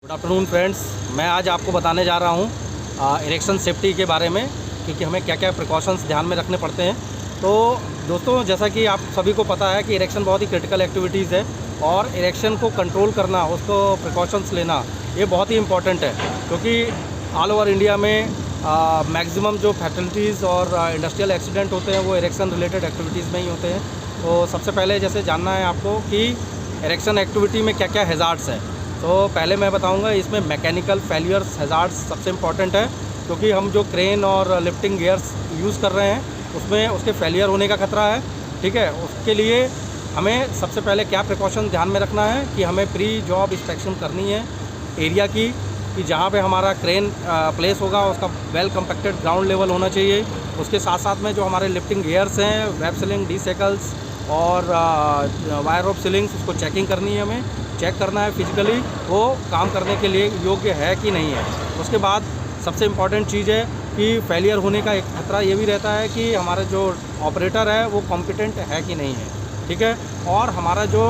Good afternoon friends, मैं आज आपको बताने जा रहा हूँ इरेक्शन सेफ्टी के बारे में, क्योंकि हमें क्या क्या प्रिकॉशंस ध्यान में रखने पड़ते हैं। तो दोस्तों, जैसा कि आप सभी को पता है कि इरेक्शन बहुत ही क्रिटिकल एक्टिविटीज़ है और इरेक्शन को कंट्रोल करना, उसको प्रिकॉशंस लेना, ये बहुत ही इम्पॉर्टेंट है। क्योंकि ऑल ओवर इंडिया में मैक्सिमम जो फैटलिटीज़ और इंडस्ट्रियल एक्सीडेंट होते हैं वो इरेक्शन रिलेटेड एक्टिविटीज़ में ही होते हैं। तो सबसे पहले जैसे जानना है आपको कि इरेक्शन एक्टिविटी में क्या क्या हैज़ार्ड्स है। तो पहले मैं बताऊंगा, इसमें मैकेनिकल फेलियर्स हैज़ार्ड्स सबसे इम्पॉर्टेंट है, क्योंकि हम जो क्रेन और लिफ्टिंग गियर्स यूज़ कर रहे हैं उसमें उसके फेलियर होने का खतरा है। ठीक है, उसके लिए हमें सबसे पहले क्या प्रिकॉशन ध्यान में रखना है कि हमें प्री जॉब इंस्पेक्शन करनी है एरिया की, कि जहाँ पे हमारा क्रेन प्लेस होगा उसका वेल कंपैक्टेड ग्राउंड लेवल होना चाहिए। उसके साथ साथ में जो हमारे लिफ्टिंग गियर्स हैं, वेब सीलिंग, डी सेकल्स और वायर रोप सीलिंग्स, उसको चेकिंग करनी है। हमें चेक करना है फिजिकली वो काम करने के लिए योग्य है कि नहीं है। उसके बाद सबसे इम्पॉर्टेंट चीज़ है कि फेलियर होने का एक खतरा ये भी रहता है कि हमारा जो ऑपरेटर है वो कॉम्पिटेंट है कि नहीं है। ठीक है, और हमारा जो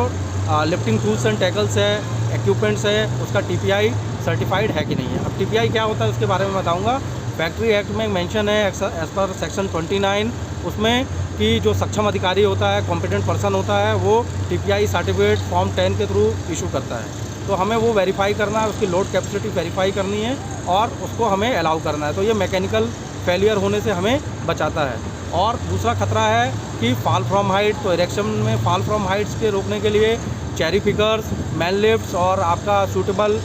लिफ्टिंग टूल्स एंड टैकल्स है, इक्विपमेंट्स है, उसका TPI सर्टिफाइड है कि नहीं है। अब TPI क्या होता है उसके बारे में बताऊँगा। फैक्ट्री एक्ट में मेंशन है एज़ पर सेक्शन 29 उसमें कि जो सक्षम अधिकारी होता है, कॉम्पिटेंट पर्सन होता है, वो TPI सर्टिफिकेट फॉर्म 10 के थ्रू इशू करता है। तो हमें वो वेरीफाई करना है, उसकी लोड कैपेसिटी वेरीफाई करनी है और उसको हमें अलाउ करना है। तो ये मैकेनिकल फेलियर होने से हमें बचाता है। और दूसरा खतरा है कि फॉल फ्रॉम हाइट। तो इरेक्शन में फॉल फ्रॉम हाइट्स के रोकने के लिए चेरी पिकर्स, मैन लिफ्ट्स और आपका सूटेबल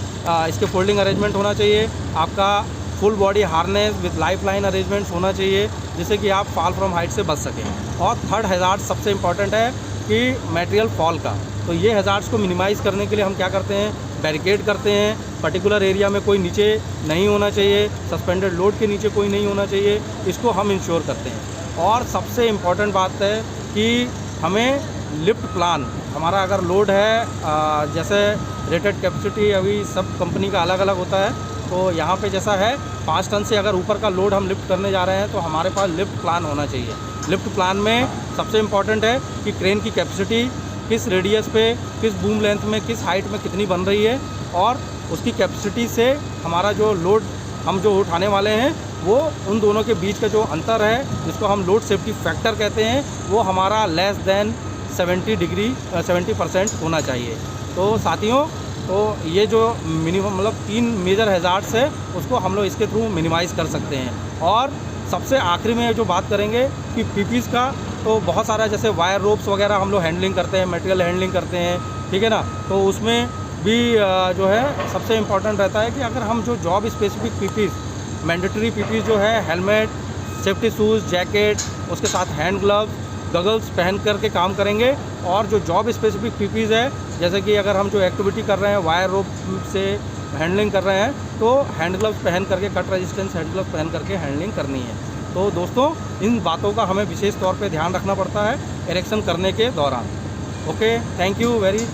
इसके फोल्डिंग अरेंजमेंट होना चाहिए। आपका full body harness with life line arrangements होना चाहिए, जिससे कि आप फॉल फ्रॉम हाइट से बच सकें। और थर्ड हैज़ार्ड सबसे इम्पॉर्टेंट है कि मटेरियल फॉल का। तो ये हैज़ार्ड्स को मिनिमाइज़ करने के लिए हम क्या करते हैं, बैरिकेड करते हैं। पर्टिकुलर एरिया में कोई नीचे नहीं होना चाहिए, सस्पेंडेड लोड के नीचे कोई नहीं होना चाहिए, इसको हम इंश्योर करते हैं। और सबसे इम्पॉर्टेंट बात है कि हमें लिफ्ट प्लान, हमारा अगर लोड है जैसे रेटेड कैपेसिटी अभी सब कंपनी का अलग अलग होता है, तो यहाँ पे जैसा है 5 टन से अगर ऊपर का लोड हम लिफ्ट करने जा रहे हैं तो हमारे पास लिफ्ट प्लान होना चाहिए। लिफ्ट प्लान में सबसे इम्पॉर्टेंट है कि क्रेन की कैपेसिटी किस रेडियस पे, किस बूम लेंथ में, किस हाइट में कितनी बन रही है, और उसकी कैपेसिटी से हमारा जो लोड हम जो उठाने वाले हैं वो उन दोनों के बीच का जो अंतर है, जिसको हम लोड सेफ्टी फैक्टर कहते हैं, वो हमारा लेस देन 70% होना चाहिए। तो साथियों, तो ये जो मिनिमम मतलब 3 मेजर हैज़ार्ड्स है उसको हम लोग इसके थ्रू मिनिमाइज़ कर सकते हैं। और सबसे आखिरी में जो बात करेंगे कि पीपीज़ का, तो बहुत सारा जैसे वायर रोप्स वगैरह हम लोग हैंडलिंग करते हैं, मटेरियल हैंडलिंग करते हैं, ठीक है ना। तो उसमें भी जो है सबसे इम्पॉर्टेंट रहता है कि अगर हम जो जॉब स्पेसिफिक पीपीज़, मैंडेटरी पीपीज़ जो है, हेलमेट, सेफ्टी शूज़, जैकेट, उसके साथ हैंड ग्लव्स, गगल्स पहन करके काम करेंगे। और जो जॉब स्पेसिफिक पीपीज़ है, जैसे कि अगर हम जो एक्टिविटी कर रहे हैं, वायर रोप से हैंडलिंग कर रहे हैं, तो हैंड ग्लव्स पहन करके, कट रेजिस्टेंस हैंड ग्लव्स पहन करके हैंडलिंग करनी है। तो दोस्तों, इन बातों का हमें विशेष तौर पे ध्यान रखना पड़ता है इरेक्शन करने के दौरान। Okay, thank you very